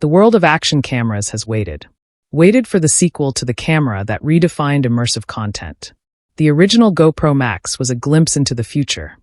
The world of action cameras has waited for the sequel to the camera that redefined immersive content. The original GoPro Max was a glimpse into the future,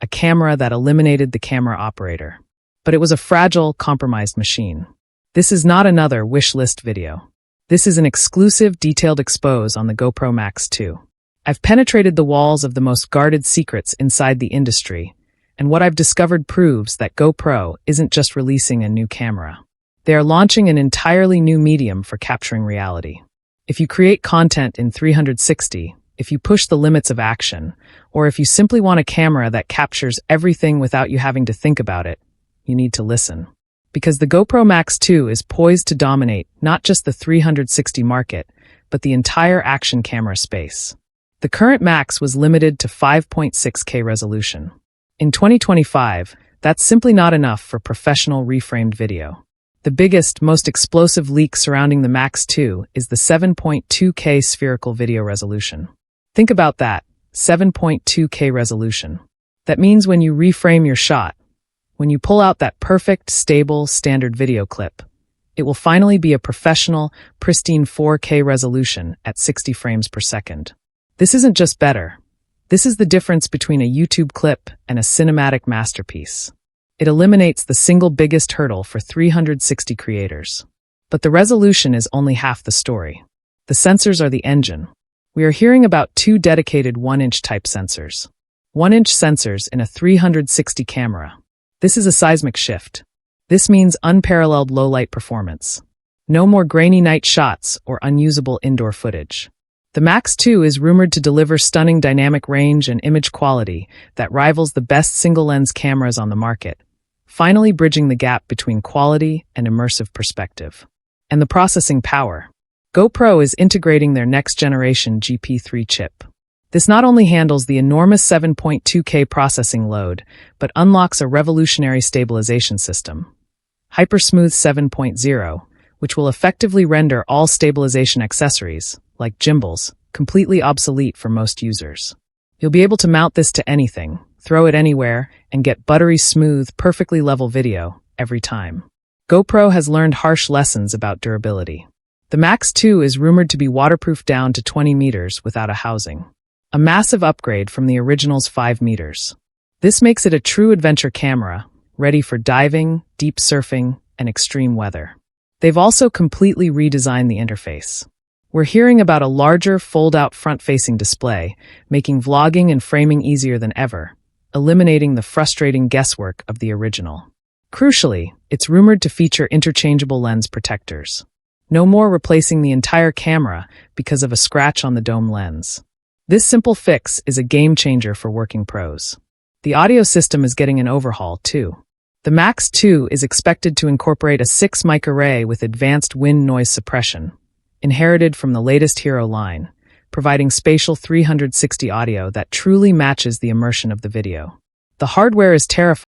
a camera that eliminated the camera operator. But it was a fragile, compromised machine. This is not another wish list video. This is an exclusive, detailed expose on the GoPro Max 2. I've penetrated the walls of the most guarded secrets inside the industry, and what I've discovered proves that GoPro isn't just releasing a new camera. They are launching an entirely new medium for capturing reality. If you create content in 360, if you push the limits of action, or if you simply want a camera that captures everything without you having to think about it, you need to listen. Because the GoPro Max 2 is poised to dominate not just the 360 market, but the entire action camera space. The current Max was limited to 5.6K resolution. In 2025, that's simply not enough for professional reframed video. The biggest, most explosive leak surrounding the Max 2 is the 7.2K spherical video resolution. Think about that, 7.2K resolution. That means when you reframe your shot, when you pull out that perfect, stable, standard video clip, it will finally be a professional, pristine 4K resolution at 60 frames per second. This isn't just better. This is the difference between a YouTube clip and a cinematic masterpiece. It eliminates the single biggest hurdle for 360 creators. But the resolution is only half the story. The sensors are the engine. We are hearing about 2 dedicated 1-inch type sensors. 1-inch sensors in a 360 camera. This is a seismic shift. This means unparalleled low-light performance. No more grainy night shots or unusable indoor footage. The Max 2 is rumored to deliver stunning dynamic range and image quality that rivals the best single-lens cameras on the market, finally bridging the gap between quality and immersive perspective. And the processing power. GoPro is integrating their next-generation GP3 chip. This not only handles the enormous 7.2K processing load, but unlocks a revolutionary stabilization system. HyperSmooth 7.0, which will effectively render all stabilization accessories, like gimbals, completely obsolete for most users. You'll be able to mount this to anything, throw it anywhere, and get buttery smooth, perfectly level video every time. GoPro has learned harsh lessons about durability. The Max 2 is rumored to be waterproof down to 20 meters without a housing. A massive upgrade from the original's 5 meters. This makes it a true adventure camera, ready for diving, deep surfing, and extreme weather. They've also completely redesigned the interface. We're hearing about a larger, fold-out front-facing display, making vlogging and framing easier than ever, eliminating the frustrating guesswork of the original. Crucially, it's rumored to feature interchangeable lens protectors. No more replacing the entire camera because of a scratch on the dome lens. This simple fix is a game-changer for working pros. The audio system is getting an overhaul, too. The Max 2 is expected to incorporate a 6-mic array with advanced wind noise suppression, inherited from the latest Hero line, providing spatial 360 audio that truly matches the immersion of the video. The hardware is terrifying.